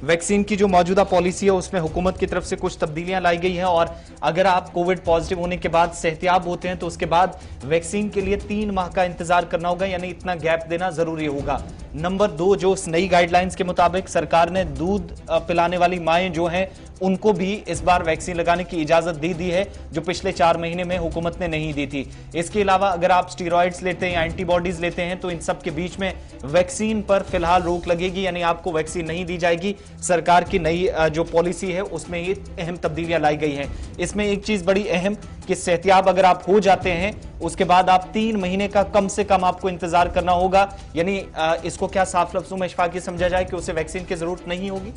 Vaccine की जो मौजूदा पॉलिसी है उसमें हुकूमत की तरफ से कुछ तब्दीलियां लाई गई हैं और अगर आप कोविड पॉजिटिव होने के बाद सेहतियाब होते हैं तो उसके बाद वैक्सीन के लिए 3 माह का इंतजार करना होगा, यानी इतना गैप देना जरूरी होगा। नंबर 2, जो नई गाइडलाइंस के मुताबिक सरकार ने दूध पिलाने वाली माएं जो हैं उनको भी इस बार वैक्सीन लगाने की इजाजत दे दी है, जो पिछले 4 महीने में हुकूमत ने नहीं दी थी। इसके अलावा अगर आप स्टीरॉइड्स लेते हैं या एंटीबॉडीज लेते हैं तो इन सब के बीच में वैक्सीन पर फिलहाल रोक लगेगी, यानी आपको वैक्सीन नहीं दी जाएगी। सरकार की नई जो पॉलिसी है उसमें ये अहम तब्दीलियां लाई गई हैं। इसमें एक चीज बड़ी अहम कि सेहतियाब अगर आप हो जाते हैं उसके बाद आप 3 महीने का कम से कम आपको इंतजार करना होगा, यानी इसको क्या साफ लफ्जों में इशफाकी समझा जाए कि उसे वैक्सीन की जरूरत नहीं होगी?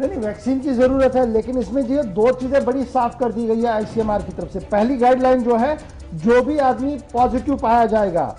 नहीं, वैक्सीन की जरूरत है, लेकिन इसमें जो 2 चीजें बड़ी साफ कर दी गई है आईसीएमआर की तरफ से। पहली गाइडलाइन जो है, जो भी आदमी पॉजिटिव पाया जाएगा,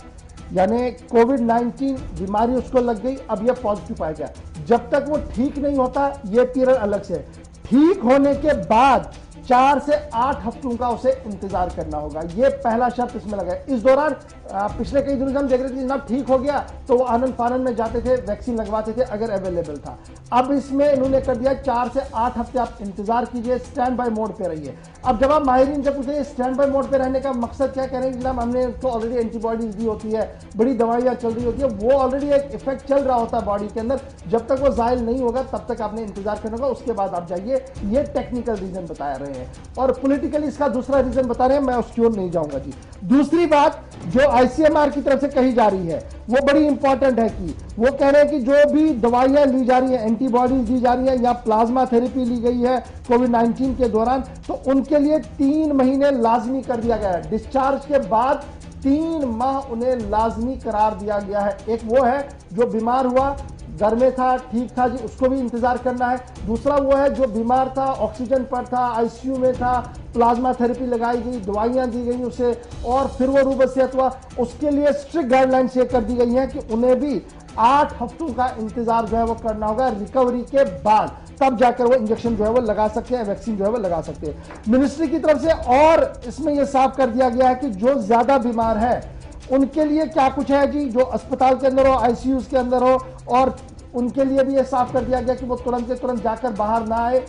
यानी कोविड-19 बीमारी उसको लग गई, अब यह पॉजिटिव पाया गया, जब तक वो ठीक नहीं होता ये पीरियड अलग से। ठीक होने के बाद 4 से 8 हफ्तों का उसे इंतजार करना होगा, ये पहला शर्त इसमें लगा है। इस दौरान पिछले कई दिनों से हम देख रहे थे जनाब ठीक हो गया तो वो आनंद फानंद में जाते थे, वैक्सीन लगवाते थे अगर अवेलेबल था। अब इसमें इन्होंने कर दिया 4 से 8 हफ्ते आप इंतजार कीजिए, स्टैंड बाय मोड पे रहिए। अब जब आप माहिरीन से पूछे स्टैंड बाय मोड पे रहने का मकसद क्या, कह रहे हैं जनाब हमने तो ऑलरेडी एंटीबॉडीज दी होती है, बड़ी दवाइयां चल रही होती है, वो ऑलरेडी एक इफेक्ट चल रहा होता है बॉडी के अंदर, जब तक वो जायल नहीं होगा तब तक आपने इंतजार करना होगा, उसके बाद आप जाइए। ये टेक्निकल रीजन बता रहे हैं और पॉलिटिकली इसका दूसरा रीजन बता रहे हैं, मैं उसकी ओर नहीं जाऊंगा जी। दूसरी बात जो आईसीएमआर की तरफ से कही जा रही है वो बड़ी इंपॉर्टेंट है कि वो कह रहे हैं कि जो भी दवाइयां ली जा रही है, एंटीबॉडीज दी जा रही है या प्लाज्मा थेरेपी ली गई है कोविड-19 के दौरान, तो उनके लिए 3 महीने लाजमी कर दिया गया है। डिस्चार्ज के बाद 3 माह उन्हें लाजमी करार दिया गया है। एक वो है जो बीमार हुआ, घर में था, ठीक था जी, उसको भी इंतजार करना है। दूसरा वो है जो बीमार था, ऑक्सीजन पर था, आईसीयू में था, प्लाज्मा थेरेपी लगाई गई, दवाइयां दी गई उसे और फिर वो रूबत सेहत हुआ, उसके लिए स्ट्रिक्ट गाइडलाइंस ये कर दी गई हैं कि उन्हें भी 8 हफ्तों का इंतजार जो है वो करना होगा रिकवरी के बाद, तब जाकर वो इंजेक्शन जो है वो लगा सकते हैं, वैक्सीन जो है वो लगा सकते हैं। मिनिस्ट्री की तरफ से और इसमें यह साफ कर दिया गया है कि जो ज्यादा बीमार है उनके लिए क्या कुछ है जी, जो अस्पताल के अंदर हो, आईसीयू के अंदर हो, और उनके लिए भी ये साफ कर दिया गया कि वो तुरंत के तुरंत जाकर बाहर ना आए,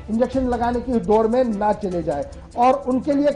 इंजेक्शन लगाने की दौड़ में ना चले जाए, और उनके लिए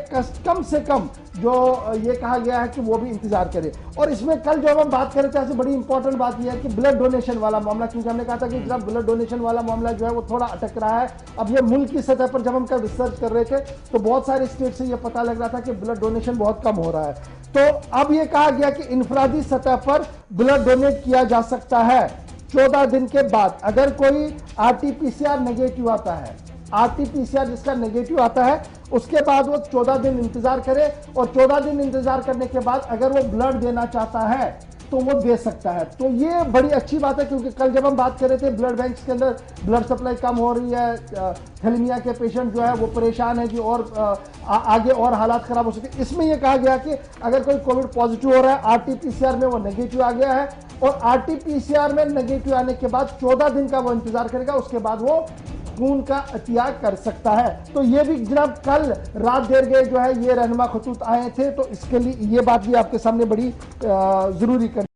कम से कम जो ये कहा गया है कि वो भी इंतजार करे। और इसमें कल जो हम बात कर रहे थे, बड़ी इंपॉर्टेंट बात यह है कि ब्लड डोनेशन वाला मामला, क्योंकि हमने कहा था कि जब ब्लड डोनेशन वाला मामला जो है वो थोड़ा अटक रहा है। अब ये मुल्क की सतह पर जब हम कल रिसर्च कर रहे थे तो बहुत सारे स्टेट से ये पता लग रहा था कि ब्लड डोनेशन बहुत कम हो रहा है, तो अब ये कहा गया कि इनफरादी सतह पर ब्लड डोनेट किया जा सकता है 14 दिन के बाद। अगर कोई आरटीपीसीआर नेगेटिव आता है, आरटीपीसीआर जिसका नेगेटिव आता है, उसके बाद वो 14 दिन इंतजार करे, और 14 दिन इंतजार करने के बाद अगर वो ब्लड देना चाहता है तो वो दे सकता है। तो ये बड़ी अच्छी बात है, क्योंकि कल जब हम बात कर रहे थे ब्लड बैंक के अंदर ब्लड सप्लाई कम हो रही है, थैलेमिया के पेशेंट जो है वो परेशान है जी, और आगे और हालात खराब हो सकते। इसमें यह कहा गया कि अगर कोई कोविड पॉजिटिव हो रहा है, आरटीपीसीआर में वो नेगेटिव आ गया है, और आरटीपीसीआर में नेगेटिव आने के बाद 14 दिन का वो इंतजार करेगा, उसके बाद वो खून का अतिया कर सकता है। तो ये भी जनाब कल रात देर गए जो है ये रहनुमा खतूत आए थे, तो इसके लिए ये बात भी आपके सामने बड़ी जरूरी कर